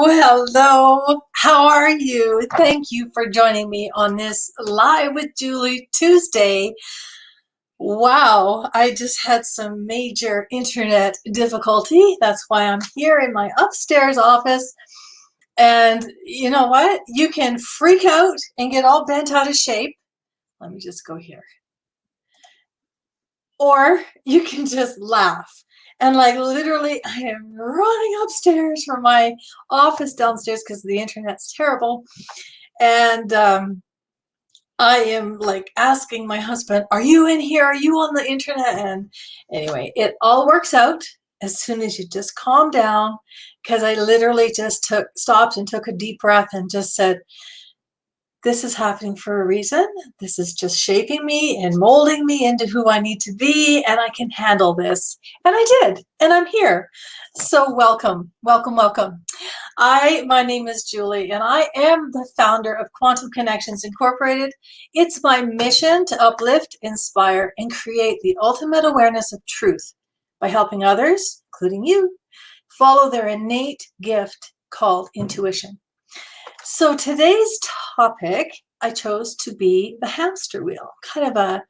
Hello. How are you? Thank you for joining me on this Live with Julie Tuesday. Wow, I just had some major internet difficulty. That's why I'm here in my upstairs office. And you know what? You can freak out and get all bent out of shape. Let me just go here. Or you can just laugh. And like literally, I am running upstairs from my office downstairs because the internet's terrible. And I am like asking my husband, are you in here? Are you on the internet? And anyway, it all works out as soon as you just calm down, because I literally just stopped and took a deep breath and just said, this is happening for a reason. This is just shaping me and molding me into who I need to be, and I can handle this. And I did, and I'm here. So welcome, welcome, welcome. My name is Julie, and I am the founder of Quantum Connections Incorporated. It's my mission to uplift, inspire, and create the ultimate awareness of truth by helping others, including you, follow their innate gift called intuition. So today's topic, I chose to be the hamster wheel, kind of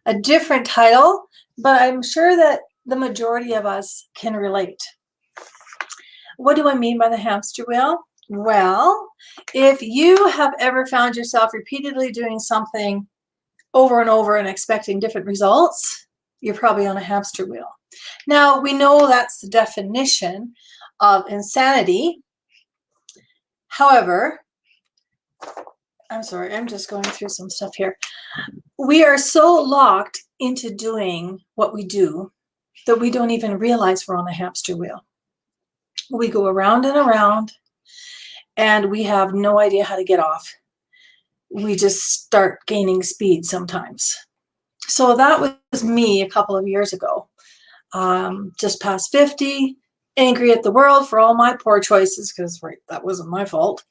a different title, but I'm sure that the majority of us can relate. What do I mean by the hamster wheel? Well, if you have ever found yourself repeatedly doing something over and over and expecting different results, you're probably on a hamster wheel. Now, we know that's the definition of insanity. However, I'm sorry, I'm just going through some stuff here. We are so locked into doing what we do that we don't even realize we're on a hamster wheel. We go around and around, and we have no idea how to get off. We just start gaining speed sometimes. So that was me a couple of years ago. Just past 50, angry at the world for all my poor choices, because that wasn't my fault.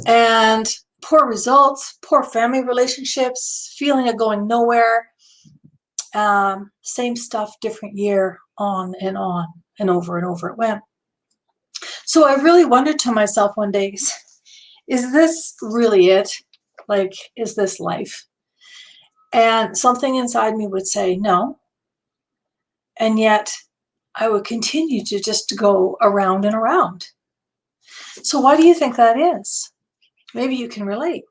And poor results, poor family relationships, feeling of going nowhere. Same stuff, different year, on and over it went. So I really wondered to myself one day, is this really it? Like, is this life? And something inside me would say no. And yet I would continue to just go around and around. So why do you think that is? Maybe you can relate.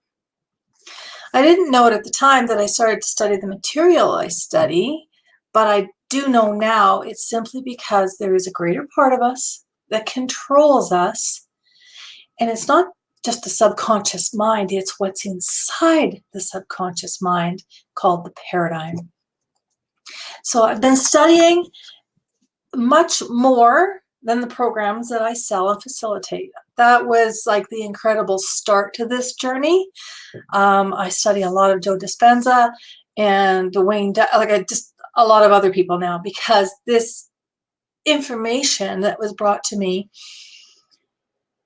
I didn't know it at the time that I started to study the material I study, but I do know now it's simply because there is a greater part of us that controls us. And it's not just the subconscious mind, it's what's inside the subconscious mind called the paradigm. So I've been studying much more than the programs that I sell and facilitate. That was like the incredible start to this journey. I study a lot of Joe Dispenza and Dwayne, a lot of other people now, because this information that was brought to me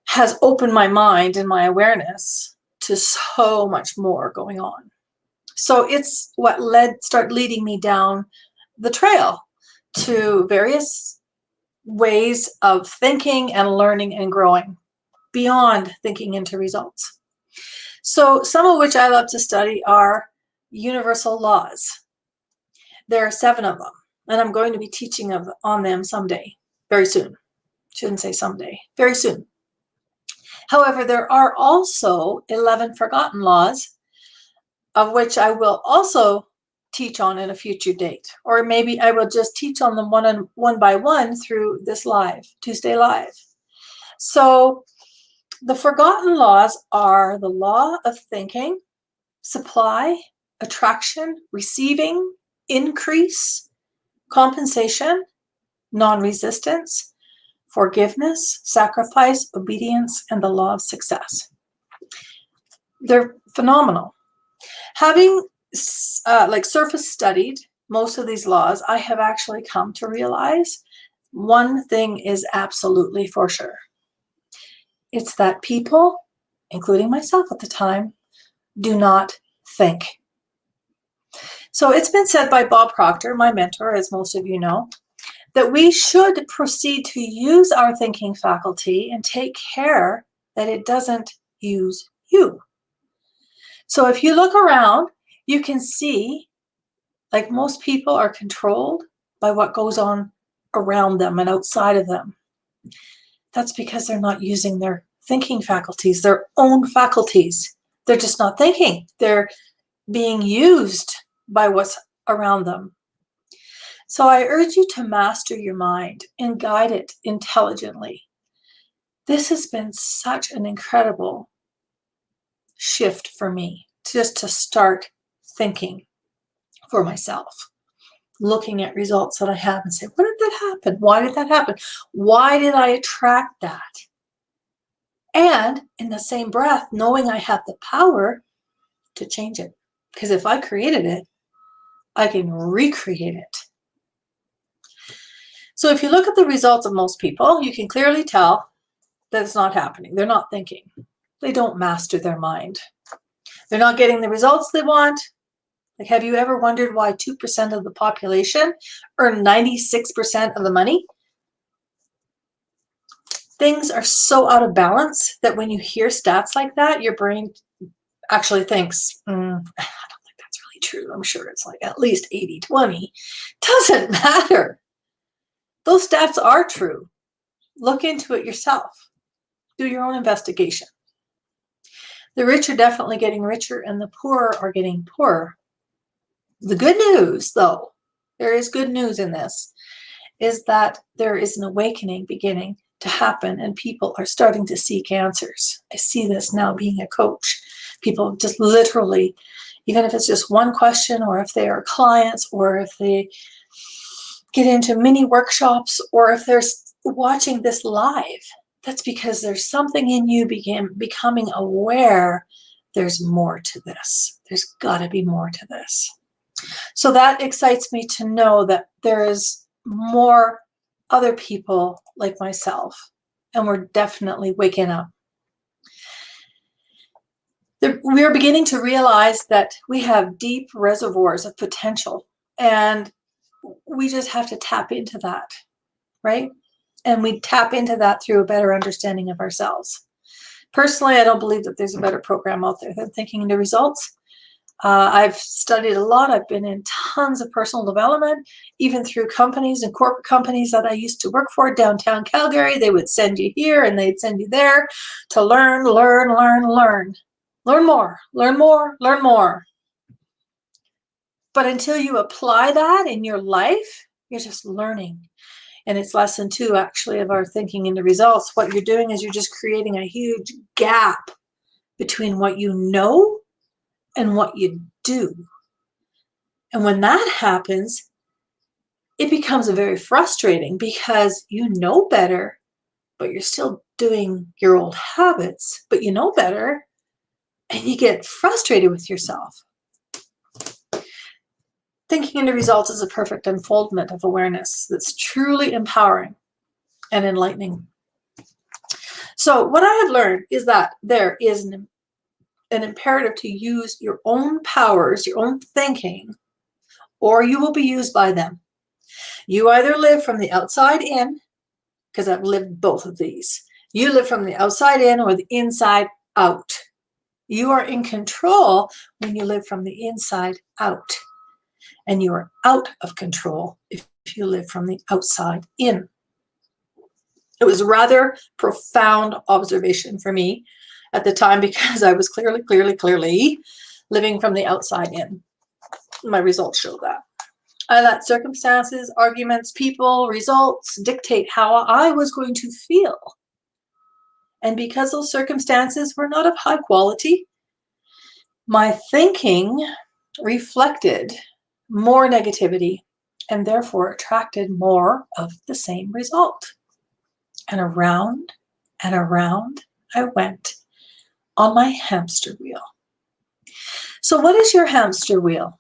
has opened my mind and my awareness to so much more going on. So it's what started leading me down the trail to various ways of thinking and learning and growing beyond thinking into results. So some of which I love to study are universal laws. There are 7 of them, and I'm going to be teaching on them someday, very soon. Shouldn't say someday, very soon. However, there are also 11 forgotten laws, of which I will also teach on in a future date, or maybe I will just teach on them one by one through this Tuesday Live. So the forgotten laws are the law of thinking, supply, attraction, receiving, increase, compensation, non-resistance, forgiveness, sacrifice, obedience, and the law of success. They're phenomenal. Having surface studied most of these laws, I have actually come to realize one thing is absolutely for sure. It's that people, including myself at the time, do not think. So it's been said by Bob Proctor, my mentor, as most of you know, that we should proceed to use our thinking faculty and take care that it doesn't use you. So if you look around, you can see, like, most people are controlled by what goes on around them and outside of them. That's because they're not using their thinking faculties, their own faculties. They're just not thinking. They're being used by what's around them. So I urge you to master your mind and guide it intelligently. This has been such an incredible shift for me, just to start thinking for myself, looking at results that I have and say, what did that happen? Why did that happen? Why did I attract that? And in the same breath, knowing I have the power to change it. Because if I created it, I can recreate it. So if you look at the results of most people, you can clearly tell that it's not happening. They're not thinking. They don't master their mind. They're not getting the results they want. Like, have you ever wondered why 2% of the population earn 96% of the money? Things are so out of balance that when you hear stats like that, your brain actually thinks, I don't think that's really true. I'm sure it's like at least 80-20. Doesn't matter. Those stats are true. Look into it yourself. Do your own investigation. The rich are definitely getting richer and the poor are getting poorer. The good news, though, there is good news in this, is that there is an awakening beginning to happen and people are starting to seek answers. I see this now being a coach. People just literally, even if it's just one question, or if they are clients, or if they get into mini workshops, or if they're watching this live, that's because there's something in you becoming aware there's more to this. There's got to be more to this. So that excites me to know that there is more other people like myself, and we're definitely waking up. We are beginning to realize that we have deep reservoirs of potential, and we just have to tap into that, right? And we tap into that through a better understanding of ourselves. Personally, I don't believe that there's a better program out there than Thinking into Results. I've studied a lot. I've been in tons of personal development, even through companies and corporate companies that I used to work for downtown Calgary. They would send you here and they'd send you there to learn. Learn more, learn more, learn more. But until you apply that in your life, you're just learning. And it's lesson 2, actually, of our Thinking into Results. What you're doing is you're just creating a huge gap between what you know and what you do. And when that happens, it becomes very frustrating because you know better, but you're still doing your old habits, but you know better, and you get frustrated with yourself. Thinking into Results is a perfect unfoldment of awareness that's truly empowering and enlightening. So what I have learned is that there is an imperative to use your own powers, your own thinking, or you will be used by them. You either live from the outside in, because I've lived both of these. You live from the outside in or the inside out. You are in control when you live from the inside out. And you are out of control if you live from the outside in. It was a rather profound observation for me at the time because I was clearly living from the outside in. My results show that. I let circumstances, arguments, people, results dictate how I was going to feel. And because those circumstances were not of high quality, my thinking reflected more negativity and therefore attracted more of the same result. And around I went on my hamster wheel. So what is your hamster wheel?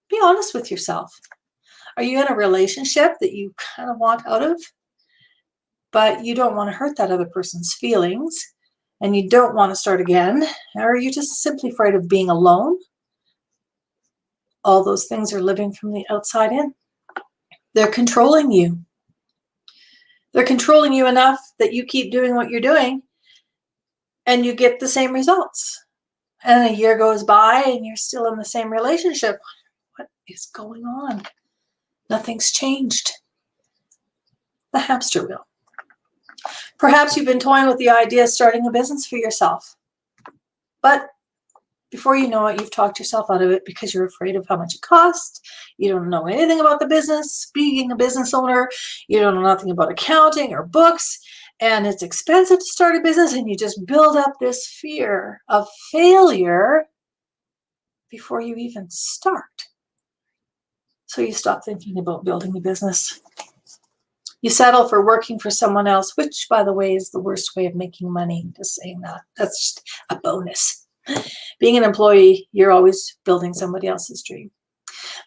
Be honest with yourself. Are you in a relationship that you kind of want out of, but you don't want to hurt that other person's feelings, and you don't want to start again? Or are you just simply afraid of being alone? All those things are living from the outside in. They're controlling you. They're controlling you enough that you keep doing what you're doing and you get the same results. And a year goes by and you're still in the same relationship. What is going on? Nothing's changed. The hamster wheel. Perhaps you've been toying with the idea of starting a business for yourself. But before you know it, you've talked yourself out of it because you're afraid of how much it costs. You don't know anything about the business. Being a business owner, you don't know nothing about accounting or books, and it's expensive to start a business, and you just build up this fear of failure before you even start. So you stop thinking about building a business. You settle for working for someone else, which, by the way, is the worst way of making money. Just saying that. That's just a bonus. Being an employee, you're always building somebody else's dream.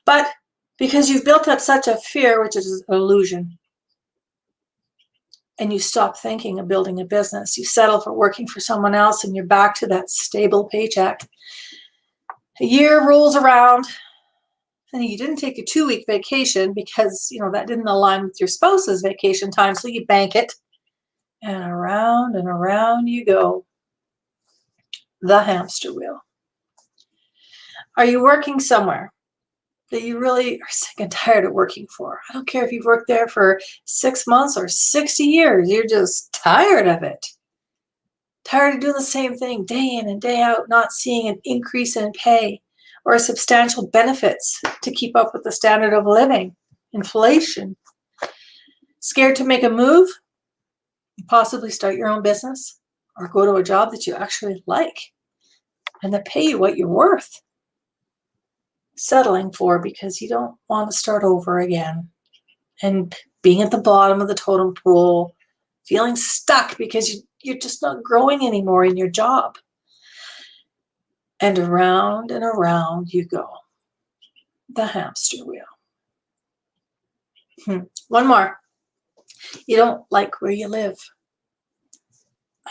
But because you've built up such a fear, which is an illusion, and you stop thinking of building a business, you settle for working for someone else, and you're back to that stable paycheck. A year rolls around, and you didn't take a 2-week vacation because, that didn't align with your spouse's vacation time, so you bank it. And around you go. The hamster wheel. Are you working somewhere that you really are sick and tired of working for? I don't care if you've worked there for 6 months or 60 years. You're just tired of it. Tired of doing the same thing day in and day out, not seeing an increase in pay or substantial benefits to keep up with the standard of living, inflation. Scared to make a move, possibly start your own business, or go to a job that you actually like and that pay you what you're worth. Settling for because you don't want to start over again, and being at the bottom of the totem pole, feeling stuck because you're just not growing anymore in your job. And around you go. The hamster wheel. One more. You don't like where you live.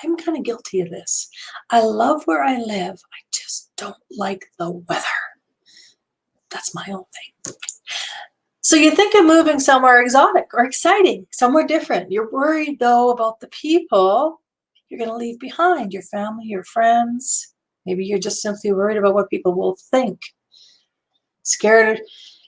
I'm kind of guilty of this. I love where I live. I just don't like the weather. That's my own thing. So you think of moving somewhere exotic or exciting, somewhere different. You're worried, though, about the people you're going to leave behind, your family, your friends. Maybe you're just simply worried about what people will think. Scared,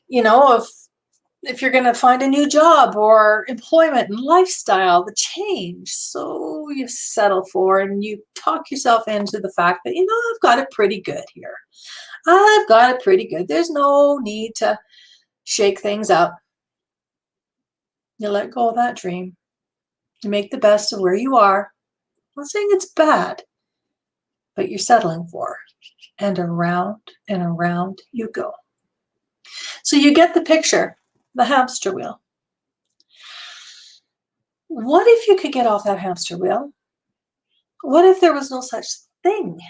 if you're going to find a new job or employment and lifestyle, the change. So you settle for and you talk yourself into the fact that, I've got it pretty good here. I've got it pretty good. There's no need to shake things up. You let go of that dream. You make the best of where you are. I'm not saying it's bad, but you're settling for. And around you go. So you get the picture, the hamster wheel. What if you could get off that hamster wheel? What if there was no such thing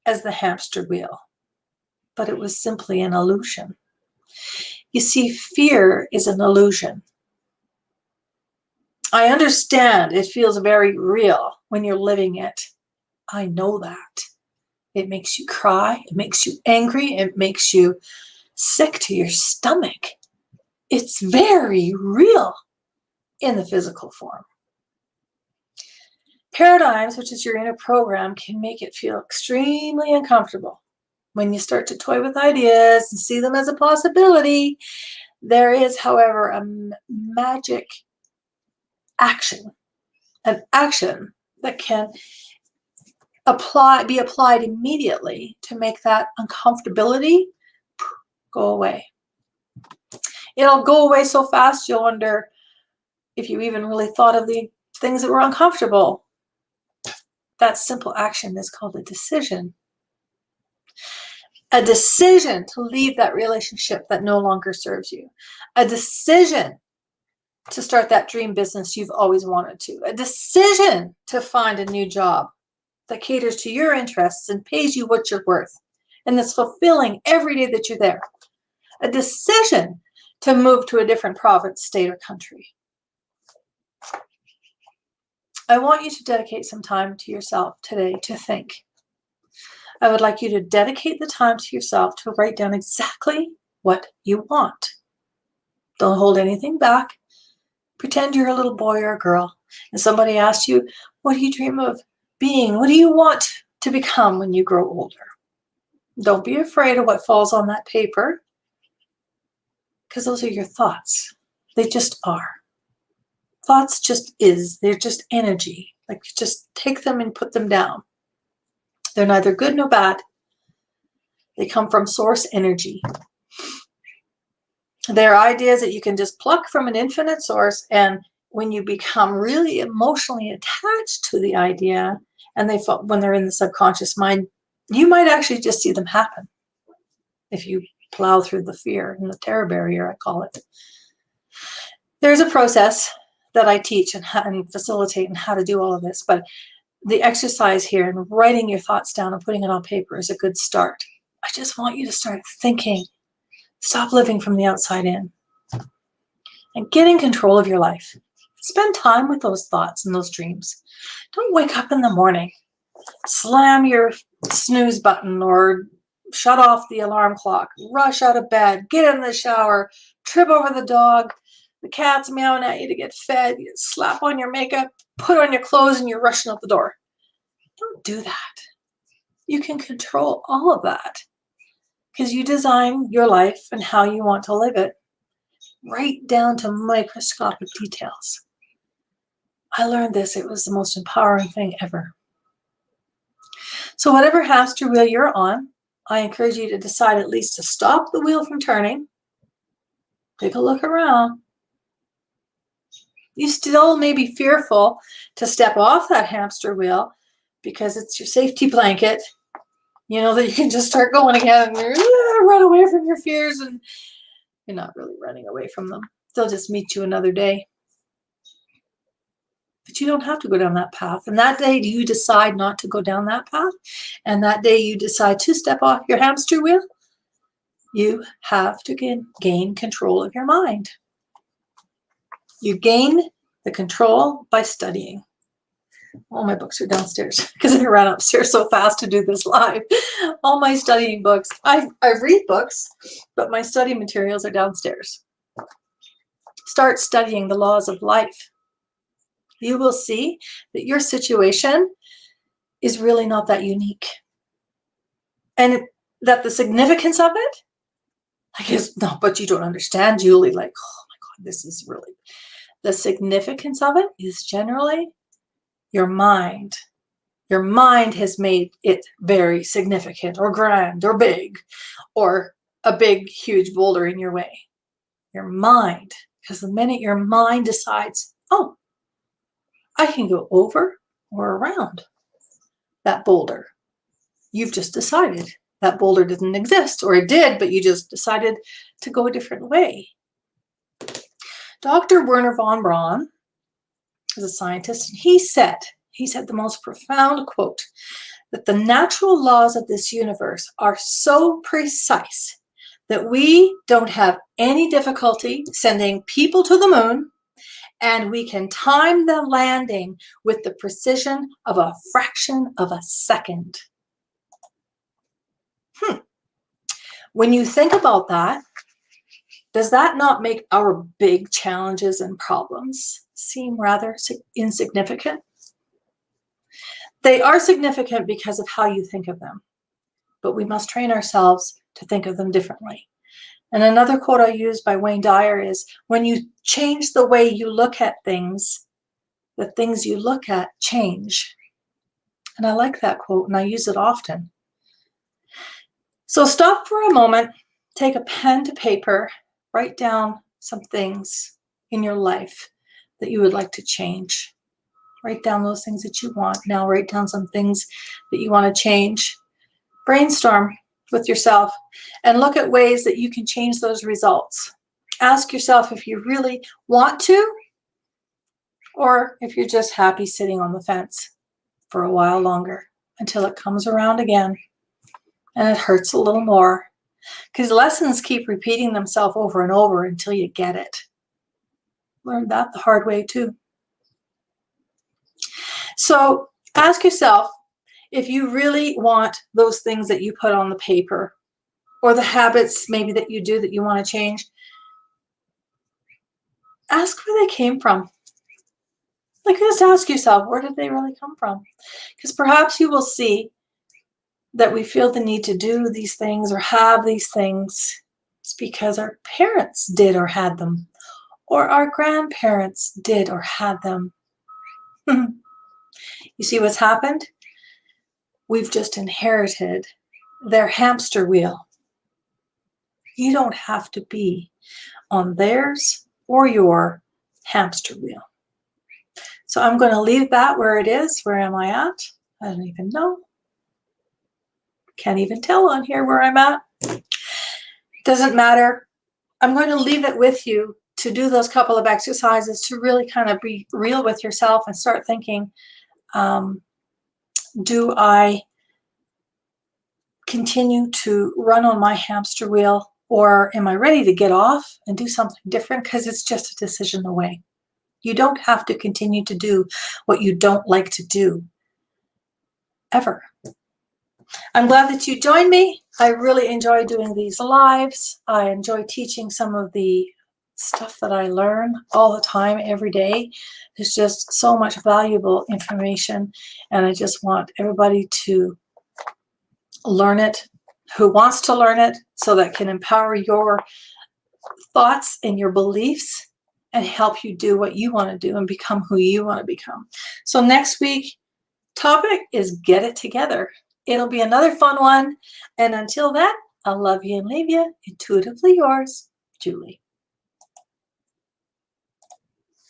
as the hamster wheel, but it was simply an illusion? You see, fear is an illusion. I understand it feels very real when you're living it. I know that. It makes you cry. It makes you angry. It makes you sick to your stomach. It's very real in the physical form. Paradigms, which is your inner program, can make it feel extremely uncomfortable. When you start to toy with ideas and see them as a possibility, there is, however, a magic action, an action that can be applied immediately to make that uncomfortability go away. It'll go away so fast you'll wonder if you even really thought of the things that were uncomfortable. That simple action is called a decision. A decision to leave that relationship that no longer serves you. A decision to start that dream business you've always wanted to. A decision to find a new job that caters to your interests and pays you what you're worth and that's fulfilling every day that you're there. A decision to move to a different province, state, or country. I want you to dedicate some time to yourself today to think. I would like you to dedicate the time to yourself to write down exactly what you want. Don't hold anything back. Pretend you're a little boy or a girl, and somebody asks you, what do you dream of being? What do you want to become when you grow older? Don't be afraid of what falls on that paper, because those are your thoughts. They just are. Thoughts just is. They're just energy. Like, just take them and put them down. They're neither good nor bad. They come from source energy. They're ideas that you can just pluck from an infinite source, and when you become really emotionally attached to the idea, and when they're in the subconscious mind, you might actually just see them happen if you plow through the fear and the terror barrier, I call it. There's a process that I teach and facilitate and how to do all of this, but the exercise here and writing your thoughts down and putting it on paper is a good start. I just want you to start thinking. Stop living from the outside in and get in control of your life. Spend time with those thoughts and those dreams. Don't wake up in the morning, slam your snooze button or shut off the alarm clock, rush out of bed, get in the shower, trip over the dog, the cat's meowing at you to get fed, you slap on your makeup, put on your clothes, and you're rushing out the door. Don't do that. You can control all of that because you design your life and how you want to live it, right down to microscopic details. I learned this. It was the most empowering thing ever. So whatever hamster wheel you're on, I encourage you to decide at least to stop the wheel from turning. Take a look around. You still may be fearful to step off that hamster wheel because it's your safety blanket. You know that you can just start going again and run away from your fears, and you're not really running away from them. They'll just meet you another day. But you don't have to go down that path. And that day you decide not to go down that path, and that day you decide to step off your hamster wheel, you have to gain control of your mind. You gain the control by studying. All my books are downstairs because I ran upstairs so fast to do this live. All my studying books. I read books, but my study materials are downstairs. Start studying the laws of life. You will see that your situation is really not that unique. And that the significance of it, I guess, no, but you don't understand, Julie. Like, oh my God, this is really, the significance of it is generally your mind. Your mind has made it very significant or grand or big, or a big, huge boulder in your way. Your mind, because the minute your mind decides, oh, I can go over or around that boulder, you've just decided that boulder didn't exist, or it did, but you just decided to go a different way. Dr. Werner von Braun is a scientist, and he said the most profound quote, that the natural laws of this universe are so precise that we don't have any difficulty sending people to the moon, and we can time the landing with the precision of a fraction of a second. When you think about that, does that not make our big challenges and problems seem rather insignificant? They are significant because of how you think of them, but we must train ourselves to think of them differently. And another quote I use by Wayne Dyer is, when you change the way you look at things, the things you look at change. And I like that quote, and I use it often. So stop for a moment, take a pen to paper, write down some things in your life that you would like to change. Write down those things that you want. Now write down some things that you want to change. Brainstorm with yourself and look at ways that you can change those results. Ask yourself if you really want to, or if you're just happy sitting on the fence for a while longer until it comes around again and it hurts a little more, because lessons keep repeating themselves over and over until you get it. Learned that the hard way too. So ask yourself if you really want those things that you put on the paper, or the habits maybe that you do that you want to change. ask where they came from. Like, just ask yourself, where did they really come from? Because perhaps you will see that we feel the need to do these things or have these things. It's because our parents did or had them, or our grandparents did or had them. You see what's happened? We've just inherited their hamster wheel. You don't have to be on theirs or your hamster wheel. So I'm going to leave that where it is. Where am I at? I don't even know. Can't even tell on here where I'm at. Doesn't matter. I'm going to leave it with you to do those couple of exercises to really kind of be real with yourself and start thinking, do I continue to run on my hamster wheel, or am I ready to get off and do something different? Because it's just a decision away. You don't have to continue to do what you don't like to do, ever. I'm glad that you joined me. I really enjoy doing these lives. I enjoy teaching some of the stuff that I learn all the time, every day. There's just so much valuable information, and I just want everybody to learn it, who wants to learn it, so that can empower your thoughts and your beliefs and help you do what you want to do and become who you want to become. So next week, topic is get it together. It'll be another fun one. And until then, I'll love you and leave you. Intuitively yours, Julie.